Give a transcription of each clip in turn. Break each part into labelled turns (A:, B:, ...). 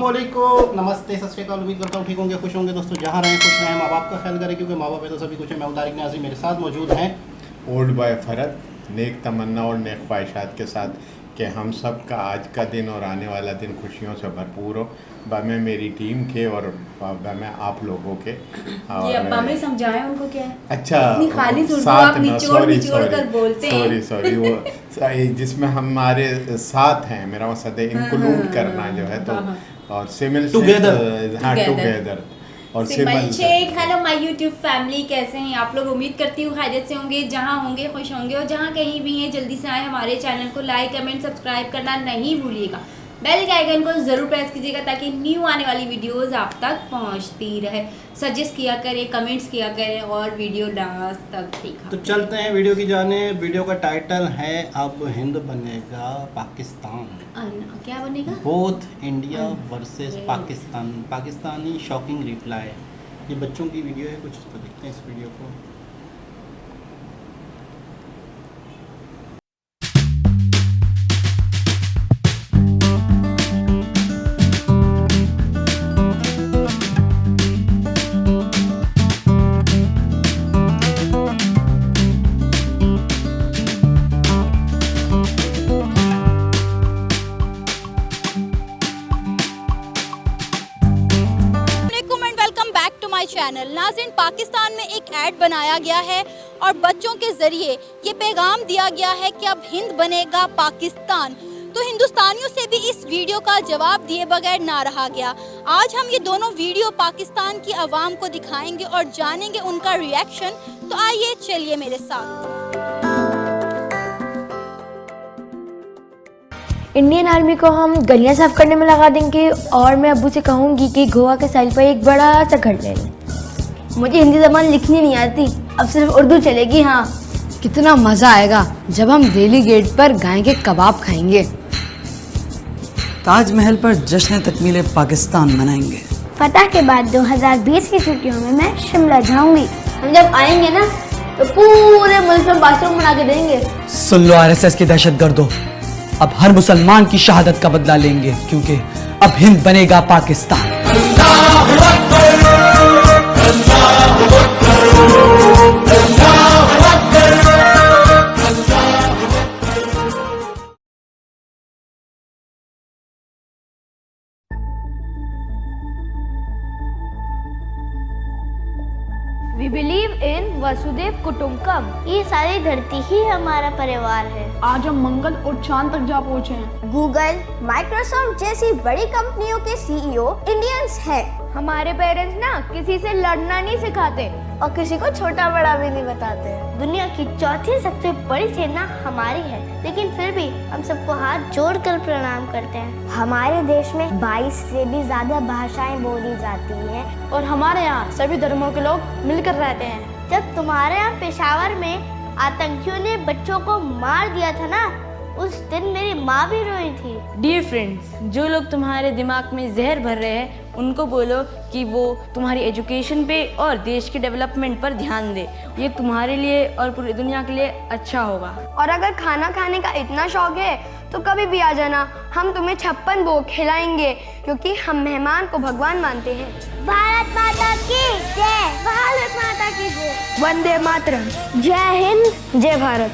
A: अस्सलामुअलैकुम, नमस्ते, सत श्री अकाल। उम्मीद करता हूँ ठीक होंगे, खुश होंगे दोस्तों। जहाँ रहें खुश रहें, माँ बाप का ख्याल करें क्योंकि माँ बाप है तो सभी कुछ है। मैं तारिक न्याज़ी, मेरे साथ मौजूद हैं
B: ओल्ड बॉय फरद, नेक तमन्ना और नेक ख्वाहिशात के साथ कि हम सब का आज का दिन और आने वाला दिन खुशियों से भरपूर हो। मैं मेरी टीम के और मैं आप लोगों के
C: ये अब्बा में समझाएं उनको क्या है।
B: अच्छा
C: इतनी खाली सुन लो, आप निचोड़ कर बोलते हैं।
B: सॉरी वो जिसमें हमारे साथ हैं, मेरा मकसद है इंक्लूड करना जो है, तो और सिमिल टुगेदर और
C: सिमल Sheikh. Hello my YouTube family, कैसे हैं आप लोग? उम्मीद करती हूँ खैरियत से होंगे, जहाँ होंगे खुश होंगे। और जहाँ कहीं भी हैं जल्दी से आए हमारे चैनल को लाइक कमेंट सब्सक्राइब करना नहीं भूलिएगा। बेल के आइकन को ज़रूर प्रेस कीजिएगा ताकि न्यू आने वाली वीडियोस आप तक पहुंचती रहे। सजेस्ट किया करें, कमेंट्स किया करें और वीडियो लास्ट तक देखा।
A: तो चलते हैं वीडियो की जाने। वीडियो का टाइटल है अब हिंद बनेगा पाकिस्तान।
C: क्या बनेगा?
A: Both India versus Pakistan, Pakistani shocking reply. ये बच्चों की वीडियो है कुछ, तो देखते हैं इस वीडियो को।
D: चैनल नाज़रीन, पाकिस्तान में एक ऐड बनाया गया है और बच्चों के जरिए ये पैगाम दिया गया है कि अब हिंद बनेगा पाकिस्तान। तो हिंदुस्तानियों से भी इस वीडियो का जवाब दिए बगैर ना रहा गया। आज हम ये दोनों वीडियो पाकिस्तान की आवाम को दिखाएंगे और जानेंगे उनका रिएक्शन। तो आइए चलिए मेरे साथ।
E: इंडियन आर्मी को हम गलियां साफ करने में लगा देंगे और मैं अब्बू से कहूँगी कि गोवा के साइल पर एक बड़ा सा घर ले लें। मुझे हिंदी ज़बान लिखनी नहीं आती, अब सिर्फ उर्दू चलेगी। हाँ,
F: कितना मज़ा आएगा जब हम दिल्ली गेट पर गाय के कबाब खाएंगे।
G: ताजमहल पर जश्न तकमील पाकिस्तान मनाएंगे।
E: फतह के बाद 2020 की छुट्टियों में मैं शिमला जाऊंगी। हम जब आएंगे ना तो पूरे मुल्क में बाथरूम बना के देंगे।
G: सुन लो आरएसएस के दहशतगर्दों, अब हर मुसलमान की शहादत का बदला लेंगे क्योंकि अब हिंद बनेगा Pakistan.
E: We believe in Vasudev कुटुंबकम। ये सारी धरती ही हमारा परिवार है।
F: आज हम मंगल और चांद तक जा पहुँचे हैं।
E: गूगल, माइक्रोसॉफ्ट जैसी बड़ी कंपनियों के सीईओ इंडियंस हैं। हमारे पेरेंट्स ना किसी से लड़ना नहीं सिखाते और किसी को छोटा बड़ा भी नहीं बताते। दुनिया की चौथी सबसे बड़ी सेना हमारी है, लेकिन फिर भी हम सबको हाथ जोड़कर प्रणाम करते हैं। हमारे देश में 22 से भी ज्यादा भाषाएं बोली जाती हैं
F: और हमारे यहाँ सभी धर्मों के लोग मिलकर रहते हैं।
E: जब तुम्हारे यहाँ पेशावर में आतंकियों ने बच्चों को मार दिया था ना, उस दिन मेरी माँ भी रोई थी।
H: डियर फ्रेंड्स, जो लोग तुम्हारे दिमाग में जहर भर रहे हैं उनको बोलो कि वो तुम्हारी एजुकेशन पे और देश के डेवलपमेंट पर ध्यान दे। ये तुम्हारे लिए और पूरी दुनिया के लिए अच्छा होगा।
E: और अगर खाना खाने का इतना शौक है तो कभी भी आ जाना, हम तुम्हें 56 भोग खिलाएंगे क्योंकि हम मेहमान को भगवान मानते हैं। भारत माता की जय, भारत माता की जय, वंदे मातरम, जय हिंद, जय भारत।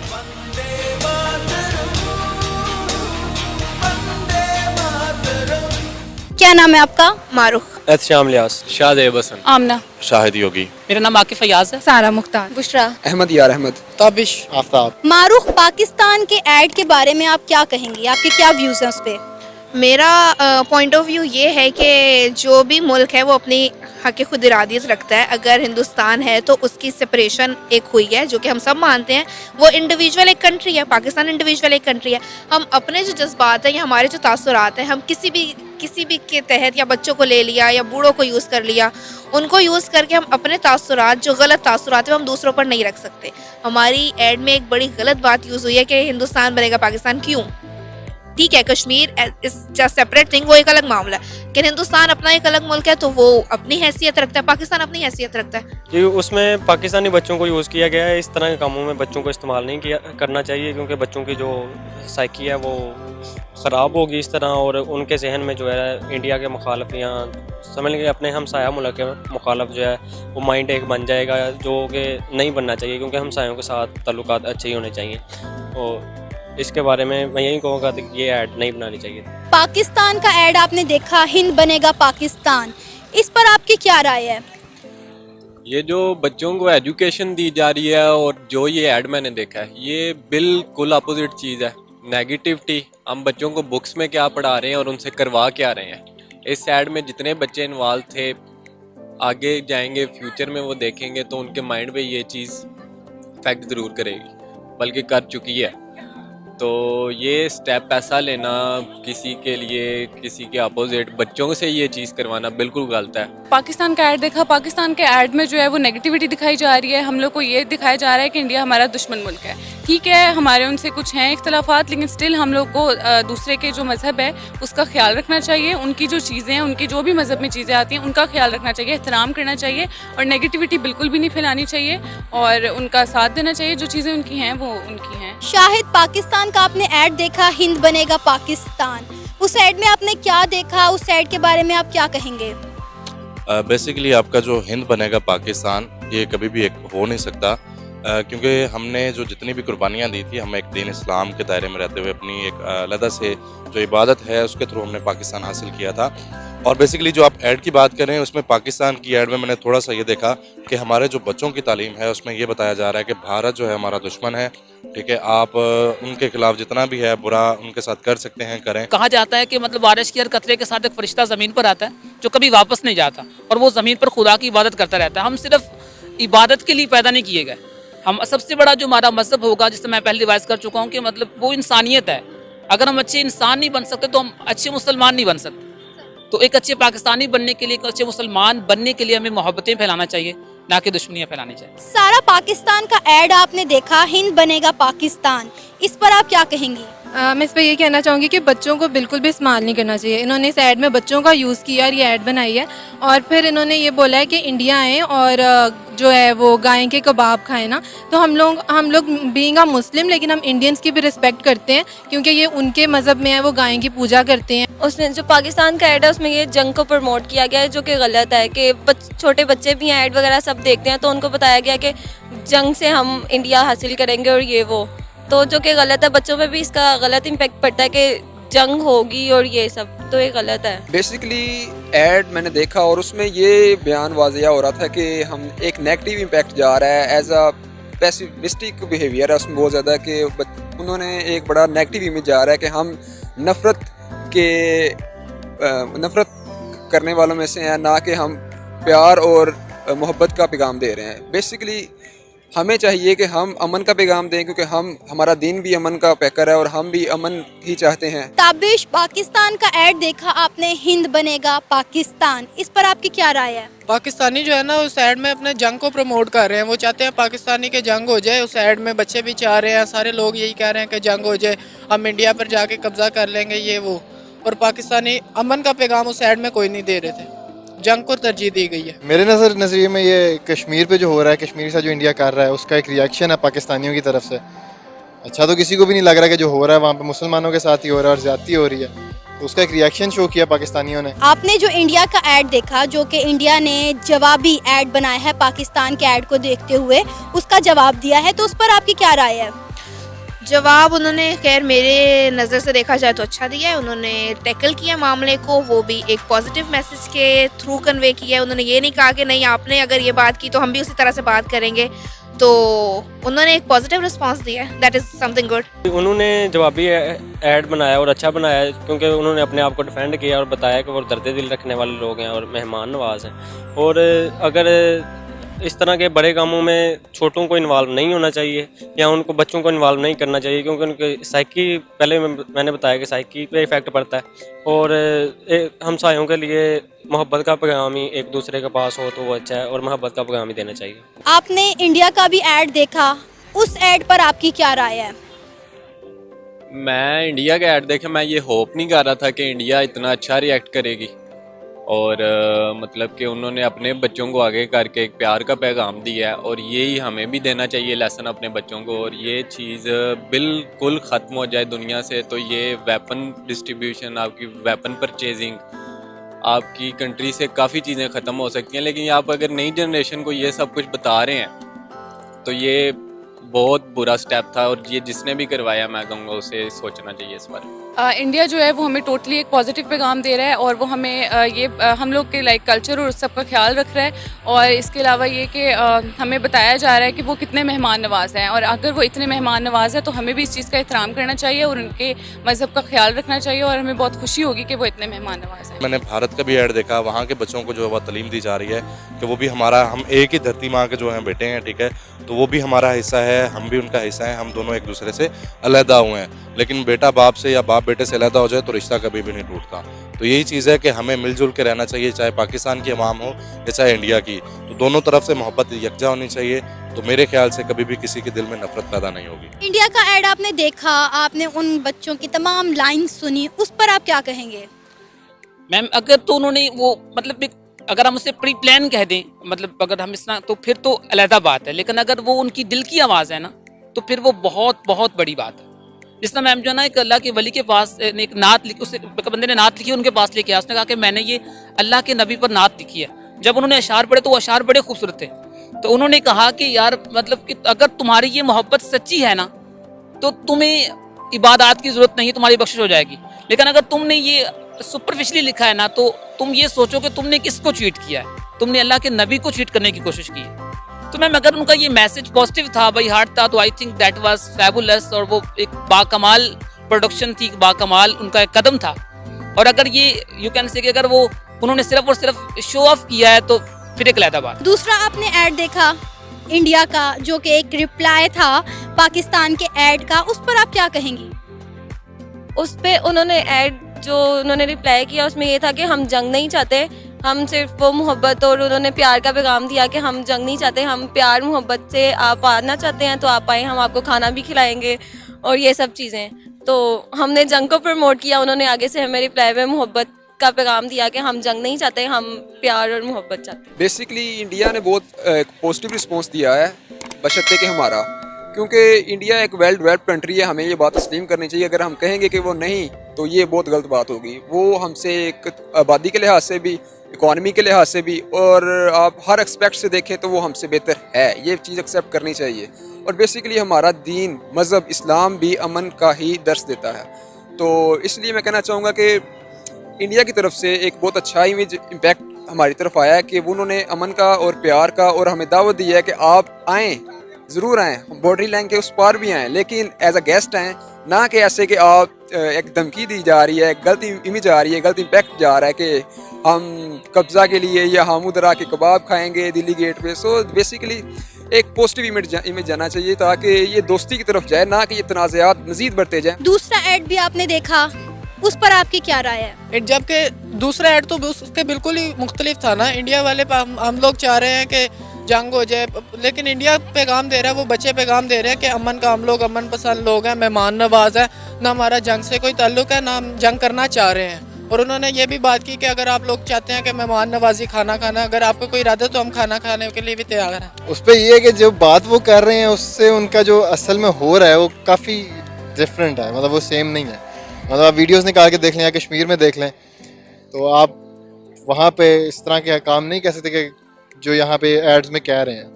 D: क्या नाम है आपका?
I: मारूख,
J: एहतशाम लियास, शाद बसन,
D: आमना,
J: शाहिद योगी।
I: मेरा नाम आकिफ फयाज है।
D: सारा मुख्तार, बुशरा,
B: अहमद यार अहमद,
J: ताबिश, आफ्ताब।
D: मारूख, पाकिस्तान के ऐड के बारे में आप क्या कहेंगे? आपके क्या व्यूज हैं उस पे?
I: मेरा पॉइंट ऑफ व्यू ये है कि जो भी मुल्क है वो अपनी हक खुद इरादियत रखता है। अगर हिंदुस्तान है तो उसकी सेपरेशन एक हुई है जो कि हम सब मानते हैं। वो इंडिविजुअल एक कंट्री है, पाकिस्तान इंडिविजुअल एक कंट्री है। हम अपने जो जज्बात हैं या हमारे जो तासुरात हैं, हम किसी भी के तहत या बच्चों को ले लिया या बूढ़ों को यूज़ कर लिया, उनको यूज़ करके हम अपने तासुरात जो गलत तासुरात है हम दूसरों पर नहीं रख सकते। हमारी एड में एक बड़ी गलत बात यूज़ हुई है कि हिंदुस्तान बनेगा पाकिस्तान। क्यों? ठीक है Kashmir is just separate thing, वो एक अलग मामला है, लेकिन हिंदुस्तान अपना एक अलग मुल्क है तो वो अपनी हैसियत रखता है, पाकिस्तान अपनी हैसियत रखता है।
J: कि उसमें पाकिस्तानी बच्चों को यूज़ किया गया है, इस तरह के कामों में बच्चों को इस्तेमाल नहीं करना चाहिए, क्योंकि बच्चों की जो साइकी है वो ख़राब होगी इस तरह, और उनके जहन में जो है इंडिया के मुखालफ या समझ लेंगे अपने हमसाया मुल्क के मुखालफ जो है वो माइंड एक बन जाएगा, जो कि नहीं बनना चाहिए, क्योंकि हमसायों के साथ ताल्लुकात अच्छे ही होने चाहिए। और इसके बारे में मैं यही कहूँगा कि ये ऐड नहीं बनानी चाहिए।
D: पाकिस्तान का ऐड आपने देखा, हिंद बनेगा पाकिस्तान, इस पर आपकी क्या राय है?
J: ये जो बच्चों को एजुकेशन दी जा रही है और जो ये ऐड मैंने देखा है, ये बिल्कुल अपोजिट चीज़ है। नेगेटिविटी, हम बच्चों को बुक्स में क्या पढ़ा रहे हैं और उनसे करवा क्या रहे हैं। इस ऐड में जितने बच्चे इन्वॉल्व थे, आगे जाएंगे फ्यूचर में वो देखेंगे तो उनके माइंड पे ये चीज़ इफेक्ट ज़रूर करेगी, बल्कि कर चुकी है। तो ये स्टेप ऐसा लेना किसी के लिए, किसी के अपोजिट बच्चों से ये चीज़ करवाना बिल्कुल गलत है।
K: पाकिस्तान का ऐड देखा, पाकिस्तान के ऐड में जो है वो नेगेटिविटी दिखाई जा रही है। हम लोग को ये दिखाया जा रहा है कि इंडिया हमारा दुश्मन मुल्क है। ठीक है, हमारे उनसे कुछ हैं इख्तलाफात, लेकिन स्टिल हम लोग को दूसरे के जो मज़हब है उसका ख्याल रखना चाहिए। उनकी जो चीज़ें हैं, उनकी जो भी मज़हब में चीज़ें आती हैं उनका ख्याल रखना चाहिए, एहतराम करना चाहिए, और नेगेटिविटी बिल्कुल भी नहीं फैलानी चाहिए और उनका साथ देना चाहिए। जो चीज़ें उनकी हैं वो उनकी हैं।
D: शाहिद, पाकिस्तान का आपने ऐड देखा, हिंद बनेगा पाकिस्तान, उस ऐड में आपने क्या देखा, उस ऐड के बारे में आप क्या कहेंगे?
L: बेसिकली आपका जो हिंद बनेगा पाकिस्तान, ये कभी भी एक हो नहीं सकता, क्योंकि हमने जो जितनी भी कुर्बानियाँ दी थी, हम एक दीन इस्लाम के दायरे में रहते हुए अपनी एक अलग से जो इबादत है उसके थ्रू हमने पाकिस्तान हासिल किया था। और बेसिकली जो आप ऐड की बात करें, उसमें पाकिस्तान की ऐड में मैंने थोड़ा सा ये देखा कि हमारे जो बच्चों की तालीम है उसमें ये बताया जा रहा है कि भारत जो है हमारा दुश्मन है। ठीक है, आप उनके खिलाफ जितना भी है बुरा उनके साथ कर सकते हैं, करें।
M: कहा जाता है कि मतलब बारिश के हर कतरे के साथ एक फरिश्ता ज़मीन पर आता है जो कभी वापस नहीं जाता, और वो ज़मीन पर खुदा की इबादत करता रहता है। हम सिर्फ इबादत के लिए पैदा नहीं किए गए। हम सबसे बड़ा जो हमारा मज़हब होगा, जिससे मैं पहले रिवाइज कर चुका हूँ, कि मतलब वो इंसानियत है। अगर हम अच्छे इंसान नहीं बन सकते तो हम अच्छे मुसलमान नहीं बन सकते। तो एक अच्छे पाकिस्तानी बनने के लिए, एक अच्छे मुसलमान बनने के लिए हमें मोहब्बतें फैलाना चाहिए, ना कि दुश्मनियाँ फैलानी चाहिए।
D: सारा, पाकिस्तान का ऐड आपने देखा, हिंद बनेगा पाकिस्तान, इस पर आप क्या कहेंगी?
N: मैं इस पर ये कहना चाहूँगी कि बच्चों को बिल्कुल भी इस्तेमाल नहीं करना चाहिए। इन्होंने इस ऐड में बच्चों का यूज़ किया और ये ऐड बनाई है, और फिर इन्होंने ये बोला है कि इंडिया आएँ और जो है वो गाय के कबाब खाएं ना। तो हम लोग बीइंग अ मुस्लिम, लेकिन हम इंडियंस की भी रिस्पेक्ट करते हैं, क्योंकि ये उनके मज़हब में है, वो गाय की पूजा करते हैं।
O: उसने जो पाकिस्तान का ऐड है उसमें ये जंग को प्रमोट किया गया है, जो कि गलत है। कि छोटे बच्चे भी हैं, ऐड वगैरह सब देखते हैं, तो उनको बताया गया कि जंग से हम इंडिया हासिल करेंगे और ये वो, तो जो कि गलत है। बच्चों पे भी इसका गलत इम्पैक्ट पड़ता है कि जंग होगी और ये सब, तो ये गलत है।
P: बेसिकली ऐड मैंने देखा और उसमें ये बयान वाज़िया हो रहा था कि हम एक नेगेटिव इम्पैक्ट जा रहा है, एज अ पेसिमिस्टिक बिहेवियर है उसमें बहुत ज़्यादा, कि उन्होंने एक बड़ा नेगेटिव इमेज जा रहा है कि हम नफ़रत करने वालों में से हैं, ना कि हम प्यार और मोहब्बत का पैगाम दे रहे हैं। बेसिकली हमें चाहिए कि हम अमन का पैगाम दें, क्योंकि हमारा दीन भी अमन का पैकर है और हम भी अमन ही चाहते हैं।
D: ताबिश, पाकिस्तान का ऐड देखा आपने, हिंद बनेगा पाकिस्तान, इस पर आपकी क्या राय है?
Q: पाकिस्तानी जो है ना उस ऐड में अपने जंग को प्रमोट कर रहे हैं। वो चाहते हैं पाकिस्तानी के जंग हो जाए। उस ऐड में बच्चे भी चाह रहे हैं, सारे लोग यही कह रहे हैं कि जंग हो जाए, हम इंडिया पर जाके कब्जा कर लेंगे, ये वो। और पाकिस्तानी अमन का पैगाम उस ऐड में कोई नहीं दे रहे थे, जंग को तरजीह दी गई है।
R: मेरे नज़रिए में ये कश्मीर पे जो हो रहा है, कश्मीर से जो इंडिया कर रहा है, उसका एक रिएक्शन है पाकिस्तानियों की तरफ से। अच्छा तो किसी को भी नहीं लग रहा कि जो हो रहा है वहाँ पे मुसलमानों के साथ ही हो रहा है और ज़्यादती हो रही है, तो उसका एक रिएक्शन शो किया पाकिस्तानियों ने।
D: आपने जो इंडिया का ऐड देखा, जो कि इंडिया ने जवाबी ऐड बनाया है पाकिस्तान के ऐड को देखते हुए, उसका जवाब दिया है, तो उस पर आपकी क्या राय है?
I: जवाब उन्होंने खैर मेरे नज़र से देखा जाए तो अच्छा दिया है। उन्होंने टैकल किया मामले को, वो भी एक पॉजिटिव मैसेज के थ्रू कन्वे किया है। उन्होंने ये नहीं कहा कि नहीं आपने अगर ये बात की तो हम भी उसी तरह से बात करेंगे, तो उन्होंने एक पॉजिटिव रिस्पांस दिया है, दैट इज़ समथिंग गुड।
J: उन्होंने जवाबी ऐड बनाया और अच्छा बनाया, क्योंकि उन्होंने अपने आप को डिफेंड किया और बताया कि वो दर्द दिल रखने वाले लोग हैं और मेहमान नवाज हैं। और अगर इस तरह के बड़े कामों में छोटों को इन्वॉल्व नहीं होना चाहिए या उनको बच्चों को इन्वॉल्व नहीं करना चाहिए, क्योंकि उनकी साइकी, पहले मैंने बताया कि साइकी पे इफ़ेक्ट पड़ता है। और हमसायों के लिए मोहब्बत का पैगाम ही एक दूसरे के पास हो तो वो अच्छा है, और मोहब्बत का पैगाम ही देना चाहिए।
D: आपने इंडिया का भी ऐड देखा, उस ऐड पर आपकी क्या राय है?
J: मैं इंडिया का ऐड देखे, मैं ये होप नहीं कर रहा था कि इंडिया इतना अच्छा रिएक्ट करेगी और मतलब कि उन्होंने अपने बच्चों को आगे करके एक प्यार का पैगाम दिया है और यही हमें भी देना चाहिए लेसन अपने बच्चों को। और ये चीज़ बिल्कुल ख़त्म हो जाए दुनिया से तो ये वेपन डिस्ट्रीब्यूशन, आपकी वेपन परचेजिंग, आपकी कंट्री से काफ़ी चीज़ें ख़त्म हो सकती हैं। लेकिन आप अगर नई जनरेशन को ये सब कुछ बता रहे हैं तो ये बहुत बुरा स्टेप था और ये जिसने भी करवाया मैं कहूँगा उसे सोचना चाहिए इस बारे में।
K: इंडिया जो है वो हमें टोटली एक पॉजिटिव पैगाम दे रहा है और वो हमें हम लोग के लाइक कल्चर और सब का ख्याल रख रहा है। और इसके अलावा ये कि हमें बताया जा रहा है कि वो कितने मेहमान नवाज हैं और अगर वो इतने मेहमान नवाज हैं तो हमें भी इस चीज़ का एहतराम करना चाहिए और उनके मज़हब का ख्याल रखना चाहिए और हमें बहुत खुशी होगी कि वो इतने मेहमान नवाज हैं।
L: मैंने भारत का भी ऐड देखा, वहाँ के बच्चों को जो है तालीम दी जा रही है कि वो भी हम एक ही धरती माँ के जो हैं बेटे हैं, ठीक है, तो वो भी हमारा हिस्सा है, हम भी उनका हिस्सा है, हम दोनों एक दूसरे से अलहदा हुए हैं। लेकिन बेटा बाप से या बाप बेटे से अलहदा हो जाए तो रिश्ता कभी भी नहीं टूटता। तो यही चीज़ है कि हमें मिलजुल के रहना चाहिए, चाहे पाकिस्तान की अवाम हो या चाहे इंडिया की, तो दोनों तरफ से मोहब्बत यकजा होनी चाहिए। तो मेरे ख्याल से कभी भी किसी के दिल में नफरत पैदा नहीं होगी।
D: इंडिया का ऐड आपने देखा, आपने उन बच्चों की तमाम लाइन सुनी, उस पर आप क्या कहेंगे?
M: मैम अगर तो उन्होंने वो मतलब अगर हम उसे प्री प्लान कह दें, मतलब अगर हम इस तो फिर तो अलहदा बात है, लेकिन अगर वो उनकी दिल की आवाज़ है ना तो फिर वो बहुत बहुत बड़ी बात है। जिस तरह मैम जो है ना एक अल्लाह के वली के पास एक नात लिखी, उस बंदे ने नात लिखी, उनके पास लेके आया, उसने कहा कि मैंने ये अल्लाह के नबी पर नात लिखी है। जब उन्होंने अशार पढ़े तो वो अशार बड़े खूबसूरत थे, तो उन्होंने कहा कि यार मतलब कि अगर तुम्हारी ये मोहब्बत सच्ची है ना तो तुम्हें इबादत की ज़रूरत नहीं, तुम्हारी बख्शिश हो जाएगी। लेकिन अगर तुमने ये सुपरफिशली लिखा है ना तो तुम ये सोचो कि तुमने किसको चीट किया है, तुमने अल्लाह के नबी को चीट करने की कोशिश की है। तो मैम अगर उनका ये मैसेज पॉजिटिव था, बाई हार्ट था, तो I think that was fabulous और वो एक बाकमाल प्रोडक्शन थी, बाकमाल उनका एक कदम था। और अगर ये यू कैन से कि अगर वो उन्होंने सिर्फ और सिर्फ शो ऑफ किया है तो फिर एक अलग बात।
D: दूसरा आपने ऐड देखा इंडिया का जो कि एक रिप्लाई था पाकिस्तान के ऐड का, उस पर आप क्या कहेंगी?
O: उस पे उन्होंने ऐड जो उन्होंने रिप्लाई किया उसमें ये था कि हम जंग नहीं चाहते, हम सिर्फ वो मोहब्बत और उन्होंने प्यार का पैगाम दिया कि हम जंग नहीं चाहते, हम प्यार मोहब्बत से आप आना चाहते हैं तो आप आए, हम आपको खाना भी खिलाएंगे और ये सब चीज़ें। तो हमने जंग को प्रमोट किया, उन्होंने आगे से हमें रिप्लाई में मोहब्बत का पैगाम दिया कि हम जंग नहीं चाहते, हम प्यार और मोहब्बत चाहते हैं।
P: बेसिकली इंडिया ने बहुत पॉजिटिव रिस्पॉन्स दिया है, बशर्ते कि हमारा, क्योंकि इंडिया एक वेल डेवलप्ड कंट्री है, हमें ये बात तस्लीम करनी चाहिए। अगर हम कहेंगे कि वो नहीं तो ये बहुत गलत बात होगी। वो हमसे एक आबादी के लिहाज से भी, इकॉनमी के लिहाज से भी, और आप हर एक्सपेक्ट से देखें तो वो हमसे बेहतर है, ये चीज़ एक्सेप्ट करनी चाहिए। और बेसिकली हमारा दीन मज़हब इस्लाम भी अमन का ही दर्स देता है। तो इसलिए मैं कहना चाहूँगा कि इंडिया की तरफ से एक बहुत अच्छा इमेज इम्पैक्ट हमारी तरफ आया है कि उन्होंने अमन का और प्यार का, और हमें दावत दी है कि आप आएँ, ज़रूर आएँ, बॉर्डरी लाइन के उस पार भी आएँ, लेकिन एज अ गेस्ट आएँ, ना कि ऐसे कि आप एक धमकी दी जा रही है, गलती इमेज आ रही है, गलत इम्पैक्ट जा रहा है कि हम कब्ज़ा के लिए या हम उधर आके कबाब खाएंगे दिल्ली गेट पे। सो बेसिकली एक पॉजिटिव इमेज जाना चाहिए ताकि ये दोस्ती की तरफ जाए, ना कि ये तनाज़ात मज़ीद बढ़ते जाए।
D: दूसरा ऐड भी आपने देखा, उस पर आपकी क्या राय है?
Q: जबकि दूसरा ऐड तो उसके बिल्कुल ही मुख्तलिफ था ना। इंडिया वाले हम लोग चाह रहे हैं कि जंग हो जाए, लेकिन इंडिया पैगाम दे रहा है, वो बच्चे पैगाम दे रहे हैं कि अमन का, हम लोग अमन पसंद लोग हैं, मेहमान नवाज है, ना हमारा जंग से कोई ताल्लुक है, ना हम जंग करना चाह रहे हैं। और उन्होंने ये भी बात की कि अगर आप लोग चाहते हैं कि मेहमान नवाजी, खाना खाना, अगर आपको कोई इरादा तो हम खाना खाने के लिए भी तैयार हैं।
R: उस पर ये है कि जो बात वो कर रहे हैं उससे उनका जो असल में हो रहा है वो काफ़ी डिफरेंट है, मतलब वो सेम नहीं है। मतलब आप वीडियोस निकाल के देख लें या कश्मीर में देख लें तो आप वहाँ पे इस तरह के काम नहीं कह सकते कि जो यहाँ पे एड्स में कह रहे हैं।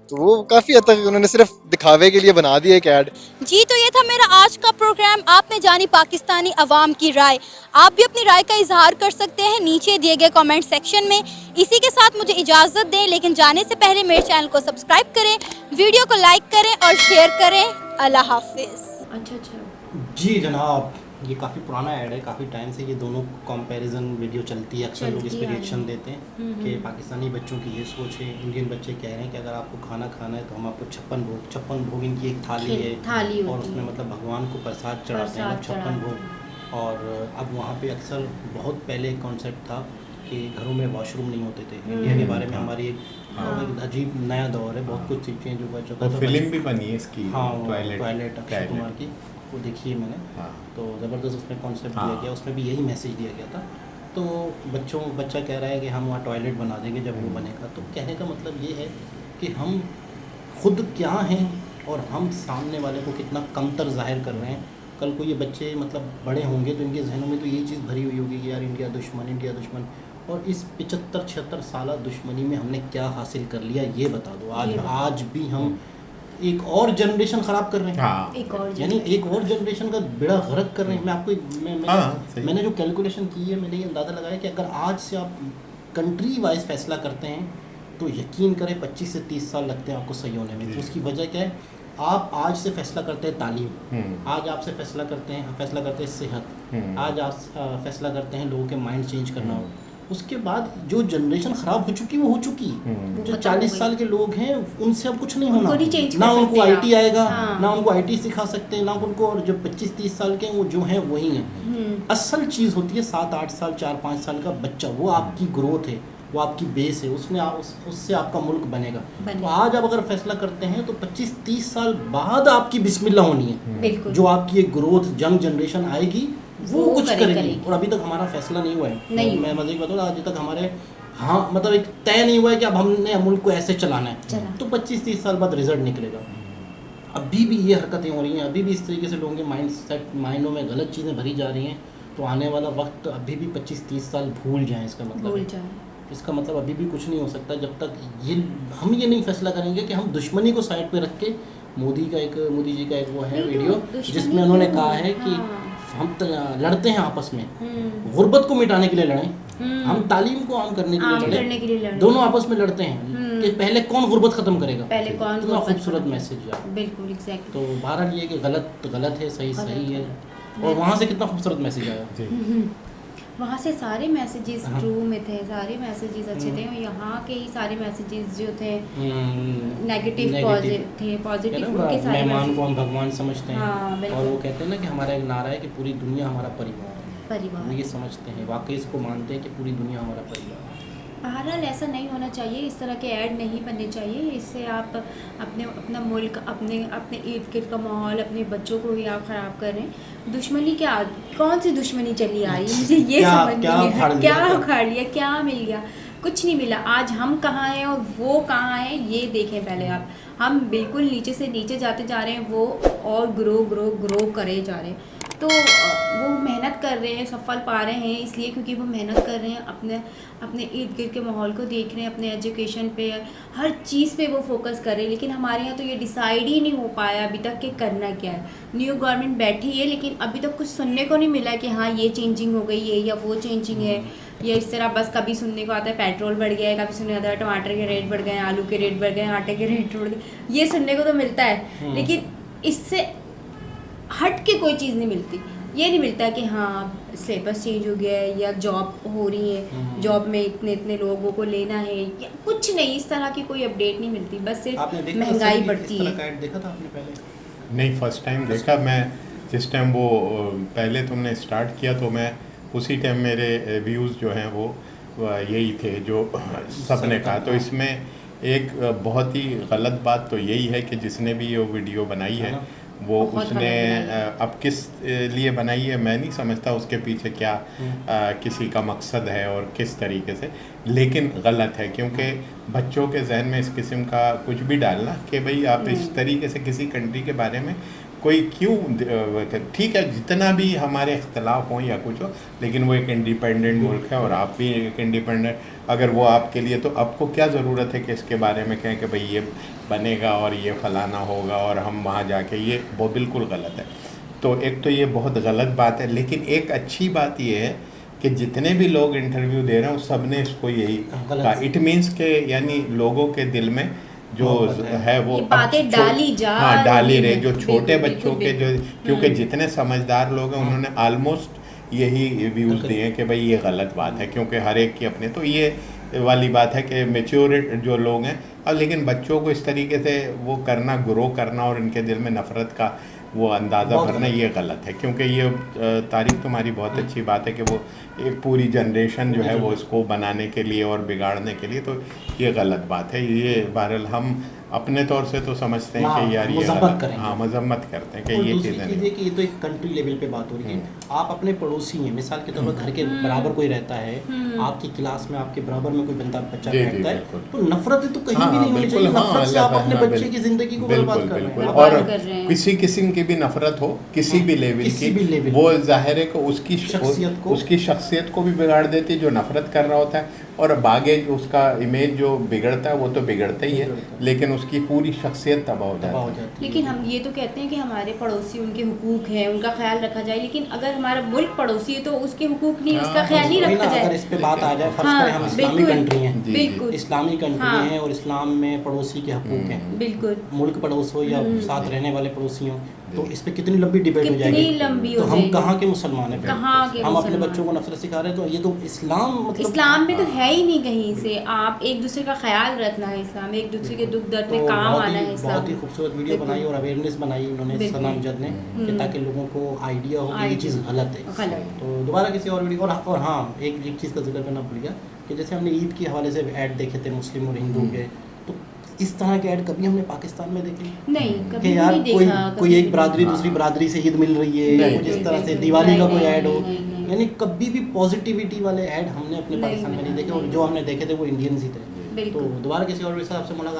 R: तो वो काफ़ी हद तक उन्होंने सिर्फ दिखावे के लिए बना दिया एक ऐड।
D: जी, तो ये था मेरा आज का प्रोग्राम। आपने जानी पाकिस्तानी अवाम की राय। आप भी अपनी राय का इजहार कर सकते हैं नीचे दिए गए कमेंट सेक्शन में। इसी के साथ मुझे इजाज़त दें, लेकिन जाने से पहले मेरे चैनल को सब्सक्राइब करें, वीडियो को लाइक करें और शेयर करें। अल्लाह हाफिज़।
C: अच्छा
A: जी जनाब, ये काफ़ी पुराना ऐड है, काफ़ी टाइम से ये दोनों कंपैरिजन वीडियो चलती है, अक्सर लोग इस पर रिएक्शन देते हैं कि पाकिस्तानी बच्चों की ये सोच है, इंडियन बच्चे कह रहे हैं कि अगर आपको खाना खाना है तो हम आपको 56 भोग इनकी एक थाली है और उसमें मतलब भगवान को प्रसाद चढ़ाते हैं 56 भोग। और अब वहाँ पे अक्सर बहुत पहले एक कॉन्सेप्ट था कि घरों में वॉशरूम नहीं होते थे। इंडिया के बारे में हमारी एक अजीब नया दौर है, बहुत कुछ चीज़ें जो बच्चों
B: को फिल्म भी बनी है इसकी,
A: हाँ टॉयलेट अक्षय कुमार की। वो देखी है मैंने।
B: हाँ।
A: तो ज़बरदस्त उसमें कॉन्सेप्ट
B: हाँ।
A: दिया गया, उसमें भी यही मैसेज दिया गया था। तो बच्चा कह रहा है कि हम वहाँ टॉयलेट बना देंगे जब वो बनेगा। तो कहने का मतलब ये है कि हम खुद क्या हैं और हम सामने वाले को कितना कमतर ज़ाहिर कर रहे हैं। कल को ये बच्चे मतलब बड़े होंगे तो इनके जहनों में तो यही चीज़ भरी हुई होगी कि यार इंडिया दुश्मन। और इस 75-76 साल दुश्मनी में हमने क्या हासिल कर लिया ये बता दो। आज भी हम एक और जनरेशन ख़राब कर रहे हैं।
B: हाँ।
A: यानी एक और जनरेशन का बेड़ा गर्क कर रहे हैं। मैं आपको मैंने जो कैलकुलेशन की है, मैंने ये अंदाज़ा लगाया कि अगर आज से आप कंट्री वाइज फैसला करते हैं तो यकीन करें 25 से 30 साल लगते हैं आपको सही होने में। तो उसकी वजह क्या है, आप आज से फैसला करते हैं तालीम, आज आपसे फैसला करते हैं सेहत, आज आप फैसला करते हैं लोगों के माइंड चेंज करना हो। उसके बाद जो जनरेशन ख़राब हो चुकी वो हो चुकी। जो 40 साल के लोग हैं उनसे अब कुछ नहीं होना, ना उनको IT आएगा, ना उनको IT सिखा सकते हैं, ना उनको। और जो 25-30 साल के वो जो हैं वही हैं। असल चीज़ होती है 7-8 साल 4-5 साल का बच्चा, वो आपकी ग्रोथ है, वो आपकी बेस है, उससे आपका मुल्क बनेगा। तो आज आप अगर फैसला करते हैं तो 25-30 साल बाद आपकी बिस्मिल्लाह होनी है। जो आपकी एक ग्रोथ यंग जनरेशन आएगी वो कुछ करेगी। और अभी तक हमारा फैसला नहीं हुआ है। नहीं। मैं मज़े की बताऊँ, आज तक हमारे मतलब एक तय नहीं हुआ है कि अब हमने मुल्क को ऐसे चलाना है। तो 25-30 साल बाद रिजल्ट निकलेगा। अभी भी ये हरकतें हो रही हैं, अभी भी इस तरीके से लोगों के माइंडों में गलत चीज़ें भरी जा रही हैं। तो आने वाला वक्त अभी भी 25-30 साल भूल जाएँ। इसका मतलब अभी भी कुछ नहीं हो सकता जब तक हम ये नहीं फैसला करेंगे कि हम दुश्मनी को साइड पे रख के। मोदी जी का एक वो है वीडियो जिसमें उन्होंने कहा है कि हम लड़ते हैं आपस में, गुर्बत को मिटाने के लिए लड़ें, हम तालीम को आम करने के लिए लड़ें। दोनों आपस में लड़ते हैं कि पहले कौन गुर्बत ख़त्म करेगा। कितना खूबसूरत मैसेज है।
C: बिल्कुल एग्जैक्टली।
A: तो बहरहाल ये कि गलत है, सही है। और वहाँ से कितना खूबसूरत मैसेज आया।
C: वहाँ से सारे मैसेजेस ट्रू में थे, सारे मैसेजेस अच्छे थे। और यहाँ के ही सारे मैसेजेस जो थे नेगेटिव थे, पॉजिटिव उनके सारे
A: मेहमान को हम भगवान समझते हैं। और वो कहते हैं ना कि हमारा एक नारा है कि पूरी दुनिया हमारा परिवार। वो ये समझते हैं, वाकई इसको मानते हैं कि पूरी दुनिया हमारा परिवार।
C: बहरहाल ऐसा नहीं होना चाहिए, इस तरह के ऐड नहीं बनने चाहिए। इससे आप अपना मुल्क, अपने इर्द गिर्द का माहौल, अपने बच्चों को ही आप ख़राब कर रहे हैं। दुश्मनी क्या, कौन सी दुश्मनी चली आ रही है मुझे ये समझ नहीं है। क्या उखाड़ लिया, क्या मिल गया? कुछ नहीं मिला। आज हम कहाँ हैं और वो कहाँ हैं ये देखें पहले आप। हम बिल्कुल नीचे से नीचे जाते जा रहे हैं, वो और ग्रो करे जा रहे हैं। तो वो मेहनत कर रहे हैं, सफल पा रहे हैं इसलिए क्योंकि वो मेहनत कर रहे हैं, अपने इर्द गिर्द के माहौल को देख रहे हैं, अपने एजुकेशन पे, हर चीज़ पे वो फोकस कर रहे हैं। लेकिन हमारे यहाँ तो ये डिसाइड ही नहीं हो पाया अभी तक कि करना क्या है। न्यू गवर्नमेंट बैठी है लेकिन अभी तक कुछ सुनने को नहीं मिला कि हाँ ये चेंजिंग हो गई है या वो चेंजिंग है या इस तरह। बस कभी सुनने को आता है पेट्रोल बढ़ गया है, कभी सुनने आता है टमाटर के रेट बढ़ गए, आलू के रेट बढ़ गए, आटे के रेट बढ़ गए, ये सुनने को तो मिलता है। लेकिन इससे हट के कोई चीज़ नहीं मिलती। ये नहीं मिलता कि हाँ सिलेबस चेंज हो गया है या जॉब हो रही है, जॉब में इतने लोगों को लेना है, या कुछ नहीं, इस तरह की कोई अपडेट नहीं मिलती। बस सिर्फ महंगाई बढ़ती है।
A: देखा था आपने पहले?
B: नहीं, फर्स्ट टाइम देखा मैं। जिस टाइम वो पहले तुमने स्टार्ट किया तो मैं उसी टाइम मेरे व्यूज़ जो हैं वो यही थे जो सबने कहा। तो इसमें एक बहुत ही गलत बात तो यही है कि जिसने भी ये वीडियो बनाई है वो उसने अब किस लिए बनाई है मैं नहीं समझता, उसके पीछे क्या किसी का मकसद है और किस तरीके से। लेकिन गलत है क्योंकि बच्चों के जहन में इस किस्म का कुछ भी डालना कि भाई आप इस तरीके से किसी कंट्री के बारे में कोई क्यों, ठीक है जितना भी हमारे इख्तलाफ हों या कुछ हो, लेकिन वो एक इंडिपेंडेंट मुल्क है और आप भी एक इंडिपेंडेंट। अगर वो आपके लिए, तो आपको क्या ज़रूरत है कि इसके बारे में कहें कि भाई ये बनेगा और ये फलाना होगा और हम वहाँ जाके, ये वो बिल्कुल गलत है। तो एक तो ये बहुत गलत बात है। लेकिन एक अच्छी बात ये है कि जितने भी लोग इंटरव्यू दे रहे हैं सब ने इसको यही कहा। इट मीन्स के यानी लोगों के दिल में जो है वो
C: बातें डाली जा,
B: हाँ डाली रहे। जो छोटे बच्चों के जो, क्योंकि जितने समझदार लोग हैं उन्होंने आलमोस्ट यही व्यूज़ दिए हैं कि भाई ये गलत बात है, क्योंकि हर एक की अपने। तो ये वाली बात है कि मैच्योर जो लोग हैं, और लेकिन बच्चों को इस तरीके से वो करना, ग्रो करना और इनके दिल में नफ़रत का वो अंदाज़ा भरना, ये गलत है। क्योंकि ये तारीफ तुम्हारी बहुत अच्छी बात है कि वो एक पूरी जनरेशन जो है वो इसको बनाने के लिए और बिगाड़ने के लिए, तो ये गलत बात है। ये बहरहाल हम अपने तौर से तो समझते हैं कि यार ये
A: मजम्मत करेंगे।
B: हाँ मजम्मत करते हैं कि
A: और
B: ये
A: दूसरी
B: चीज़ें
A: चीज़ है कि ये तो एक कंट्री लेवल पे बात हो रही है, आप अपने पड़ोसी हैं, मिसाल के तौर पर घर के बराबर कोई रहता है, आपकी क्लास में आपके बराबर में कोई बच्चा
B: जी, जी,
A: बैठता है,
B: बिल्कुल।
A: तो नफरत तो कहीं
B: हाँ,
A: भी नहीं होनी
B: बिल्कुल,
A: चाहिए।
B: हाँ,
A: नफरत से आप
B: अल्लाह
A: अपने
B: हाँ,
A: बच्चे की जिंदगी को
B: बिल्कुल,
A: बर्बाद कर रहे
B: बिल्कुल।
A: हैं।
B: और किसी किस्म की भी नफरत हो किसी भी लेवल
A: किसी भी
B: की,
A: लेवल
B: वो जाहिर है कि उसकी
A: शख्सियत
B: को भी बिगाड़ देती है जो नफरत कर रहा होता है, और बागे उसका इमेज जो बिगड़ता है वो तो बिगड़ता ही है, लेकिन उसकी पूरी शख्सियत तबाह हो जाती है।
C: लेकिन हम ये तो कहते हैं कि हमारे पड़ोसी उनके हुकूक हैं, उनका ख्याल रखा जाए, लेकिन अगर हमारा मुल्क पड़ोसी है तो उसके हुकूक नहीं, उसका ख्याल नहीं रखा जाए।
A: अगर इस पे बात आ जाए, फर्ज करें हम इस्लामी कंट्री हैं,
C: बिल्कुल
A: इस्लामी कंट्री हैं और इस्लाम में पड़ोसी के हकूक हैं,
C: बिल्कुल
A: मुल्क पड़ोस हो या साथ रहने वाले पड़ोसी हों, तो इस पे कितनी लंबी डिबेट हो जाएगी।
C: लंबी
A: तो
C: हो
A: हम
C: जाएगी।
A: कहाँ के मुसलमान हैं?
C: कहाँ के
A: हम अपने
C: मुसलमान?
A: बच्चों को नफरत सिखा रहे हैं, तो ये तो इस्लाम मतलब
C: इस्लाम में तो है ही नहीं कहीं से। आप एक दूसरे का ख्याल रखना है इस्लाम में, एक दूसरे के दुख दर्द में काम आना है इस्लाम।
A: बहुत ही खूबसूरत वीडियो बनाई और अवेयरनेस बनाई उन्होंने सनाम जद ने, कि ताकि लोगों को आइडिया हो कि ये चीज़ गलत है। तो दोबारा किसी और वीडियो और हाँ एक चीज़ का जिक्र करना भूल गया कि जैसे हमने ईद के हवाले से ऐड देखे थे मुस्लिम और हिंदू के, तो इस तरह के ऐड कभी हमने पाकिस्तान में देखे
C: नहीं, कभी
A: कि यार
C: नहीं देखा,
A: कोई एक बरादरी दूसरी बरादरी से ईद मिल रही है, कुछ इस तरह से दिवाली का कोई ऐड हो, यानी कभी भी पॉजिटिविटी वाले ऐड हमने अपने पाकिस्तान में नहीं देखे, और जो हमने देखे थे वो इंडियंस ही थे। तो दोबारा किसी और विषय आपसे मुलाकात